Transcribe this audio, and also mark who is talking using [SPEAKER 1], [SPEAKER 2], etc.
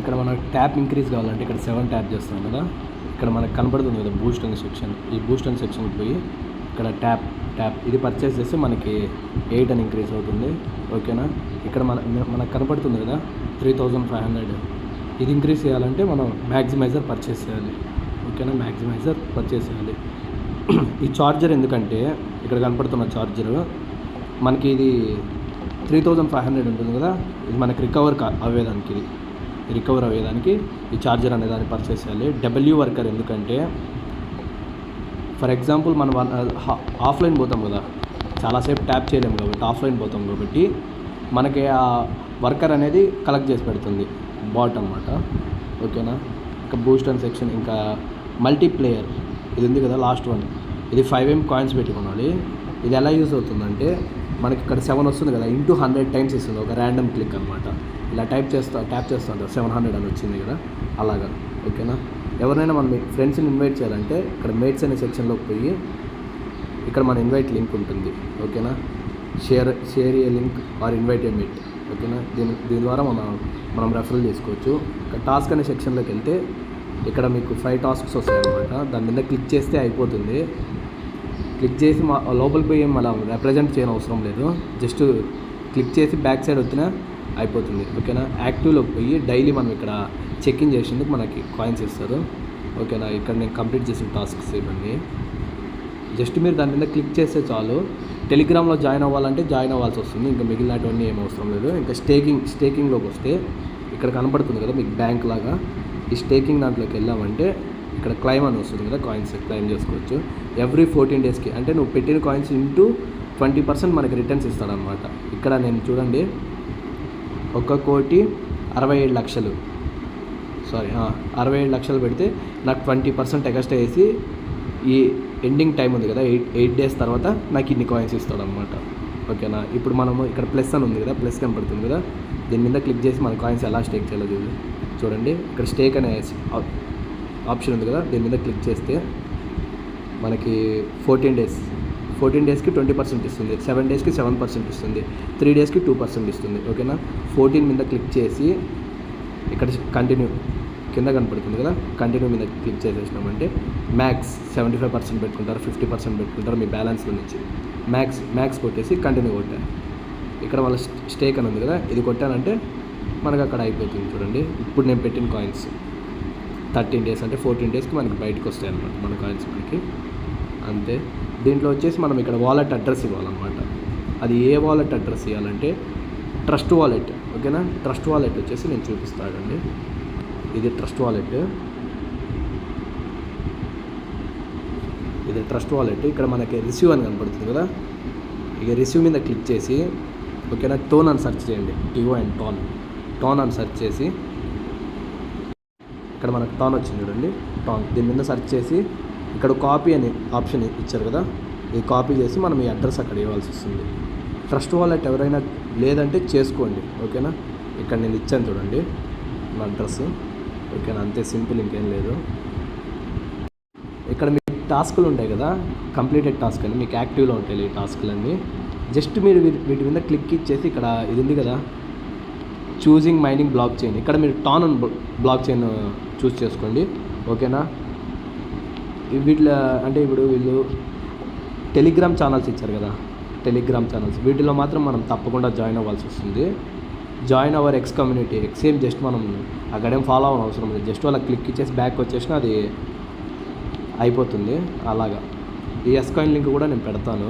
[SPEAKER 1] ఇక్కడ మనకు tap increase కావాలంటే ఇక్కడ 7 ట్యాప్ చేస్తాం కదా, ఇక్కడ మనకు కనపడుతుంది కదా బూస్ట్ అనే సెక్షన్. ఈ బూస్ట్ అనే సెక్షన్కి పోయి ఇక్కడ ట్యాప్ ఇది పర్చేస్ చేస్తే మనకి 8 అని ఇంక్రీజ్ అవుతుంది. ఓకేనా, ఇక్కడ మనకు కనపడుతుంది కదా 3500. ఇది ఇంక్రీజ్ చేయాలంటే మనం మ్యాక్సిమైజర్ పర్చేస్ చేయాలి. ఓకేనా, మ్యాక్సిమైజర్ పర్చేస్ చేయాలి. ఈ చార్జర్ ఎందుకంటే ఇక్కడ కనపడుతున్న చార్జరు మనకి ఇది 3500 ఉంటుంది కదా, ఇది మనకి రికవర్ అయ్యేదానికి ఈ చార్జర్ అనే దాన్ని పర్చేస్ చేయాలి. డబ్ల్యూ వర్కర్ ఎందుకంటే ఫర్ ఎగ్జాంపుల్ మనం ఆఫ్లైన్ పోతాం కదా, చాలాసేపు ట్యాప్ చేయలేము కాబట్టి ఆఫ్లైన్ పోతాం కాబట్టి మనకి ఆ వర్కర్ అనేది కలెక్ట్ చేసి పెడుతుంది బాట్ అనమాట. ఓకేనా, ఇంకా బూస్ట్ అండ్ సెక్షన్, ఇంకా మల్టీప్లేయర్ ఇది ఉంది కదా లాస్ట్ వన్, ఇది 5M కాయిన్స్ పెట్టి కొనాలి. ఇది ఎలా యూజ్ అవుతుందంటే మనకి ఇక్కడ 7 వస్తుంది కదా, ఇంటూ 100 టైమ్స్ ఇస్తుంది, ఒక ర్యాండమ్ క్లిక్ అనమాట. ఇలా ట్యాప్ చేస్తూ 700 అని వచ్చింది కదా, అలాగా. ఓకేనా, ఎవరైనా మన ఫ్రెండ్స్ని ఇన్వైట్ చేయాలంటే ఇక్కడ మేట్స్ అనే సెక్షన్లోకి పోయి ఇక్కడ మన ఇన్వైట్ లింక్ ఉంటుంది. ఓకేనా, share A link or invite A meet. ఓకేనా, దీని ద్వారా మనం రెఫరల్ చేసుకోవచ్చు. ఇక్కడ టాస్క్ అనే సెక్షన్లోకి వెళ్తే ఇక్కడ మీకు 5 టాస్క్స్ వస్తాయి అనమాట. దాని మీద క్లిక్ చేస్తే అయిపోతుంది. క్లిక్ చేసి లోపలికి పోయి మనం రిప్రజెంట్ చేయని అవసరం లేదు, జస్ట్ క్లిక్ చేసి బ్యాక్ సైడ్ వచ్చినా అయిపోతుంది. ఓకేనా, యాక్టివ్లోకి పోయి డైలీ మనం ఇక్కడ చెక్ ఇన్ చేసేందుకు మనకి కాయిన్స్ ఇస్తారు. ఓకేనా, ఇక్కడ నేను కంప్లీట్ చేసిన టాస్క్స్ ఇవన్నీ జస్ట్ మీరు దాని మీద క్లిక్ చేస్తే చాలు. టెలిగ్రామ్లో జాయిన్ అవ్వాలంటే జాయిన్ అవ్వాల్సి వస్తుంది, ఇంకా మిగిలినటువంటి ఏం అవసరం లేదు. ఇంకా స్టేకింగ్లోకి వస్తే ఇక్కడ కనపడుతుంది కదా మీకు బ్యాంక్ లాగా, ఈ స్టేకింగ్ దాంట్లోకి వెళ్ళామంటే ఇక్కడ క్లైమ్ అని వస్తుంది కదా, కాయిన్స్ క్లైమ్ చేసుకోవచ్చు. ఎవ్రీ 14 డేస్కి, అంటే నువ్వు పెట్టిన కాయిన్స్ ఇంటూ 20% మనకి రిటర్న్స్ ఇస్తాడనమాట. ఇక్కడ నేను చూడండి 1,67,00,000 పెడితే నాకు 20% ఎక్స్ట్రా వేసి ఈ ఎండింగ్ టైం ఉంది కదా 8 డేస్ తర్వాత నాకు ఇన్ని కాయిన్స్ ఇస్తాడనమాట. ఓకేనా, ఇప్పుడు మనము ఇక్కడ ప్లస్ అని ఉంది కదా, ప్లస్ కనపడుతుంది కదా, దీని మీద క్లిక్ చేసి మన కాయిన్స్ ఎలా స్టేక్ చేయాలో చూడండి. ఇక్కడ స్టేక్ అనే ఆప్షన్ ఉంది కదా, దీని మీద క్లిక్ చేస్తే మనకి 14 డేస్కి 20% ఇస్తుంది, 7 డేస్కి 7% ఇస్తుంది, 3 డేస్కి 2% ఇస్తుంది. ఓకేనా, 14 మీద క్లిక్ చేసి ఇక్కడ కంటిన్యూ కింద కనపడుతుంది కదా, కంటిన్యూ మీద క్లిక్ చేసేసినామంటే మ్యాక్స్ 75% పెట్టుకుంటారు, 50% పెట్టుకుంటారు మీ బ్యాలెన్స్లో నుంచి. మ్యాక్స్ కొట్టేసి కంటిన్యూ కొట్టాను. ఇక్కడ వాళ్ళ స్టేక్ అని ఉంది కదా, ఇది కొట్టానంటే మనకు అక్కడ అయిపోతుంది. చూడండి, ఇప్పుడు నేను పెట్టిన కాయిన్స్ 13 డేస్ అంటే 14 డేస్కి మనకి బయటకు వస్తాయి అన్నమాట మన కాయిన్స్ మనకి, అంతే. దీంట్లో వచ్చేసి మనం ఇక్కడ వాలెట్ అడ్రస్ ఇవ్వాలన్నమాట. అది ఏ వాలెట్ అడ్రస్ ఇవ్వాలంటే ట్రస్ట్ వాలెట్. ఓకేనా, ట్రస్ట్ వాలెట్ వచ్చేసి నేను చూపిస్తానండి. ఇది ట్రస్ట్ వాలెట్. ఇక్కడ మనకి రిసీవ్ అని కనపడుతుంది కదా, ఇక రిసీవ్ మీద క్లిక్ చేసి ఓకేనా టోన్ అని సెర్చ్ చేయండి, టోన్ అని సెర్చ్ చేసి ఇక్కడ మనకు టోన్ వచ్చింది చూడండి, దీని మీద సెర్చ్ చేసి ఇక్కడ కాపీ అని ఆప్షన్ ఇచ్చారు కదా, ఇది కాపీ చేసి మనం ఈ అడ్రస్ అక్కడ ఇవ్వాల్సి వస్తుంది. ట్రస్ట్ వాలెట్ ఎవరైనా లేదంటే చేసుకోండి. ఓకేనా, ఇక్కడ నేను ఇచ్చాను చూడండి నా అడ్రస్. ఓకేనా, అంతే సింపుల్, ఇంకేం లేదు. ఇక్కడ మీకు టాస్కులు ఉంటాయి కదా, కంప్లీటెడ్ టాస్క్ అని మీకు యాక్టివ్లో ఉంటాయి ఈ టాస్కులన్నీ. జస్ట్ మీరు వీటి మీద క్లిక్ ఇచ్చేసి ఇక్కడ ఇది ఉంది కదా చూజింగ్ మైనింగ్ బ్లాక్ చైన్, ఇక్కడ మీరు టాన్ అండ్ బ్లాక్ చైన్ చూస్ చేసుకోండి. ఓకేనా, వీటిలో అంటే ఇప్పుడు వీళ్ళు టెలిగ్రామ్ ఛానల్స్ ఇచ్చారు కదా, వీటిలో మాత్రం మనం తప్పకుండా జాయిన్ అవ్వాల్సి వస్తుంది. Join hour X community, same just మనం అక్కడేం ఫాలో అవ్వడం అవసరం లేదు, జస్ట్ అలా క్లిక్ ఇచ్చేసి బ్యాక్ వచ్చేసినా అది అయిపోతుంది. అలాగా ఈ ఎస్ కాయిన్ లింక్ కూడా నేను పెడతాను.